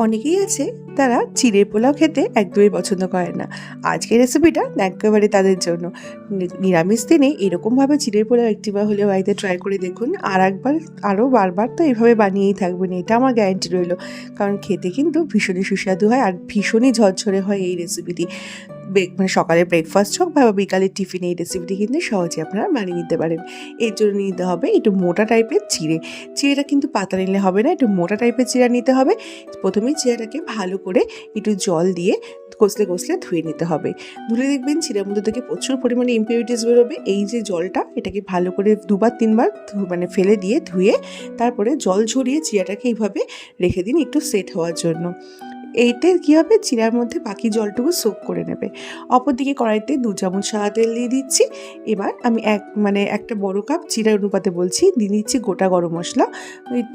অনেকেই আছে তারা চিড়ের পোলাও খেতে একদমই পছন্দ করে না। আজকের রেসিপিটা একেবারে তাদের জন্য। নিরামিষ দিনে এরকমভাবে চিড়ের পোলাও একটিবার হলেও বাড়িতে ট্রাই করে দেখুন, আর একবার আরও বারবার তো এইভাবে বানিয়েই থাকবেন, এটা আমার গ্যারান্টি রইল। কারণ খেতে কিন্তু ভীষণই সুস্বাদু হয় আর ভীষণই ঝরঝরে হয় এই রেসিপিটি। মানে সকালের ব্রেকফাস্ট হোক বা বিকালের টিফিনে এই রেসিপিটি কিন্তু সহজে আপনারা বানিয়ে নিতে পারেন। এর জন্য নিতে হবে একটু মোটা টাইপের চিড়েটা কিন্তু পাতা নিলে হবে না, একটু মোটা টাইপের চিড়া নিতে হবে। প্রথমেই চিড়াটাকে ভালো করে একটু জল দিয়ে কষলে কষলে ধুয়ে নিতে হবে। ধুলে দেখবেন চিড়ার মধ্যে থেকে প্রচুর পরিমাণে ইম্পিউরিটিস বেরোবে। এই যে জলটা, এটাকে ভালো করে 2-3 বার মানে ফেলে দিয়ে ধুয়ে তারপরে জল ঝরিয়ে চিড়াটাকে এইভাবে রেখে দিন একটু সেট হওয়ার জন্য। এইতে কী হবে, চিড়ার মধ্যে বাকি জলটুকু সোক করে নেবে। অপরদিকে কড়াইতে 2 চামচ সাদা তেল দিয়ে দিচ্ছি। এবার আমি একটা বড় কাপ চিড়ার অনুপাতে বলছি, দিয়ে দিচ্ছি গোটা গরম মশলা।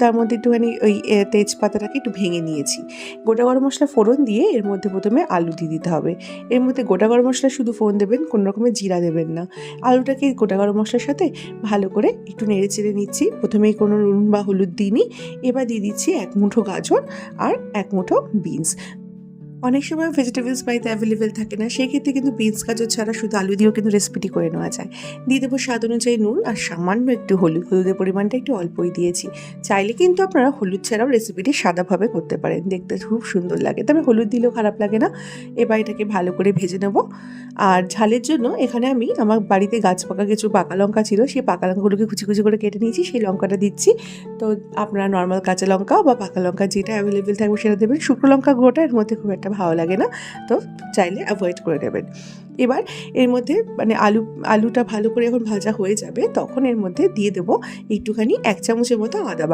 তার মধ্যে একটুখানি ওই তেজপাতাটাকে একটু ভেঙে নিয়েছি। গোটা গরম মশলা ফোড়ন দিয়ে এর মধ্যে প্রথমে আলু দিয়ে দিতে হবে। এর মধ্যে গোটা গরম মশলা শুধু ফোড়ন দেবেন, কোনো রকমের জিরা দেবেন না। আলুটাকে গোটা গরম মশলার সাথে ভালো করে একটু নেড়ে চেড়ে নিচ্ছি। প্রথমেই কোনো নুন বা হলুদ দিইনি। এবার দিয়ে দিচ্ছি 1 মুঠো গাজর আর 1 মুঠো বিনস। অনেক সময় ভেজিটেবলস বাড়িতে অ্যাভেলেবেল থাকে না, সেক্ষেত্রে কিন্তু বিনস গাজর ছাড়া শুধু আলু দিয়েও কিন্তু রেসিপিটি করে নেওয়া যায়। দিয়ে দেবো স্বাদ অনুযায়ী নুন আর সামান্য একটু হলুদের পরিমাণটা একটু অল্পই দিয়েছি। চাইলে কিন্তু আপনারা হলুদ ছাড়াও রেসিপিটি সাদাভাবে করতে পারেন, দেখতে খুব সুন্দর লাগে, তবে হলুদ দিলেও খারাপ লাগে না। এবার এটাকে ভালো করে ভেজে নেব। আর ঝালের জন্য এখানে আমি আমার বাড়িতে গাছ পাকা কিছু পাকা লঙ্কা ছিল, সেই পাকা লঙ্কাগুলোকে কুচি কুচি করে কেটে নিয়েছি, সেই লঙ্কাটা দিচ্ছি। তো আপনারা নর্মাল কাঁচা লঙ্কা বা পাকা লঙ্কা যেটা অ্যাভেলেবেল থাকবে সেটা দেবেন। শুকনো লঙ্কা গুঁড়োটা এর মধ্যে খুব একটা ভালো লাগে না, তো চাইলে অ্যাভয়েড করে নেবেন। এবার এর মধ্যে মানে আলুটা ভালো করে যখন ভাজা হয়ে যাবে, তখন এর মধ্যে দিয়ে দেবো একটুখানি 1 চামচের মতো আদা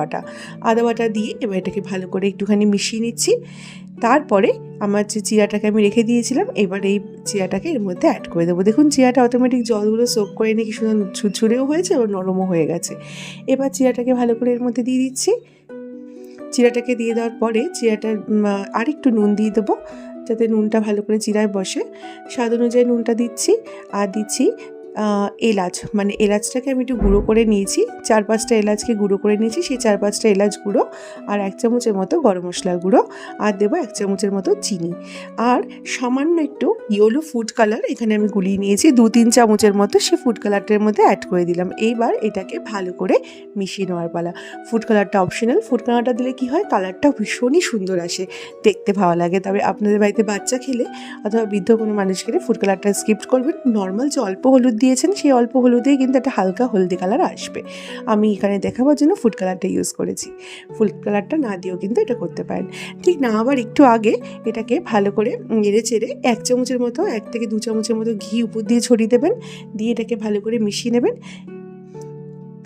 বাটা দিয়ে এবার এটাকে ভালো করে একটুখানি মিশিয়ে নিচ্ছি। তারপরে আমার যে চিড়াটাকে আমি রেখে দিয়েছিলাম, এবার এই চিড়াটাকে এর মধ্যে অ্যাড করে দেবো। দেখুন চিড়াটা অটোমেটিক জলগুলো সোক করে নিয়ে কি সুন্দর ঝুরঝুরেও হয়েছে, এবার নরমও হয়ে গেছে। এবার চিড়াটাকে ভালো করে এর মধ্যে দিয়ে দিচ্ছি। চিড়াটাকে দিয়ে দেওয়ার পরে চিড়াটা আর একটু নুন দিয়ে দেবো, যাতে নুনটা ভালো করে চিড়ায় বসে। স্বাদ অনুযায়ী নুনটা দিচ্ছি। আর দিচ্ছি এলাচটাকে আমি একটু গুঁড়ো করে নিয়েছি, 4-5টা এলাচকে গুঁড়ো করে নিয়েছি, সেই 4-5টা এলাচ গুঁড়ো আর 1 চামচের মতো গরম মশলার গুঁড়ো, আর দেবো 1 চামচের মতো চিনি, আর সামান্য একটু ইয়েলো ফুড কালার এখানে আমি গুলিয়ে নিয়েছি 2-3 চামচের মতো, সেই ফুড কালারটার মধ্যে অ্যাড করে দিলাম। এইবার এটাকে ভালো করে মিশিয়ে নেওয়ার পালা। ফুড কালারটা অপশনাল, ফুড কালারটা দিলে কি হয়, কালারটা ভীষণই সুন্দর আসে, দেখতে ভালো লাগে। তবে আপনাদের বাড়িতে বাচ্চা খেলে অথবা বৃদ্ধ কোনো মানুষ খেলে ফুড কালারটা স্কিপ করবেন। নর্মাল যে অল্প হলুদ দিয়েছেন, সেই অল্প হলুদেই কিন্তু একটা হালকা হলদি কালার আসবে। আমি এখানে দেখাবার জন্য ফুড কালারটা ইউজ করেছি। ফুড কালারটা না দিয়েও কিন্তু এটা করতে পারেন। ঠিক না আবার একটু আগে এটাকে ভালো করে নেড়ে চেড়ে 1 চামচের মতো 1 থেকে 2 চামচের মতো ঘি উপর দিয়ে ছড়িয়ে দেবেন, দিয়ে এটাকে ভালো করে মিশিয়ে নেবেন।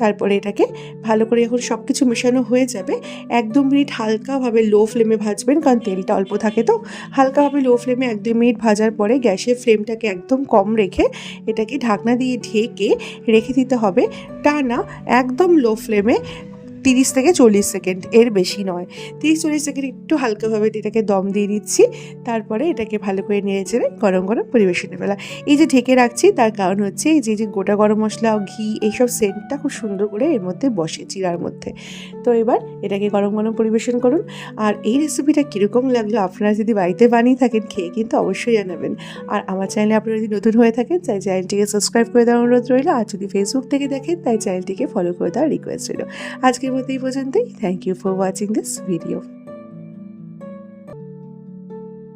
তারপরে এটাকে ভালো করে যখন সব কিছু মেশানো হয়ে যাবে, 1-2 মিনিট হালকাভাবে লো ফ্লেমে ভাজবেন, কারণ তেলটা অল্প থাকে, তো হালকাভাবে লো ফ্লেমে 1-2 মিনিট ভাজার পরে গ্যাসের ফ্লেমটাকে একদম কম রেখে এটাকে ঢাকনা দিয়ে ঢেকে রেখে দিতে হবে টানা একদম লো ফ্লেমে 30 থেকে 40 সেকেন্ড, এর বেশি নয়। 30-40 সেকেন্ড একটু হালকাভাবে এটাকে দম দিয়ে দিচ্ছি। তারপরে এটাকে ভালো করে নেড়ে চেড়ে গরম গরম পরিবেশনের বেলা। এই যে ঢেকে রাখছি তার কারণ হচ্ছে এই যে গোটা গরম মশলা, ঘি, এইসব সেন্টটা খুব সুন্দর করে এর মধ্যে বসে চিড়ার মধ্যে। তো এবার এটাকে গরম গরম পরিবেশন করুন। আর এই রেসিপিটা কীরকম লাগলো আপনারা যদি বাড়িতে বানিয়ে থাকেন, খেয়ে কিন্তু অবশ্যই জানাবেন। আর আমার চ্যানেলে আপনারা যদি নতুন হয়ে থাকেন, তাই চ্যানেলটিকে সাবস্ক্রাইব করে দেওয়ার অনুরোধ রইল। আর যদি ফেসবুক থেকে দেখেন, তাই চ্যানেলটিকে ফলো করে দেওয়ার রিকোয়েস্ট রইল। আজকের মতো এই পর্যন্তই। Thank you for watching this video.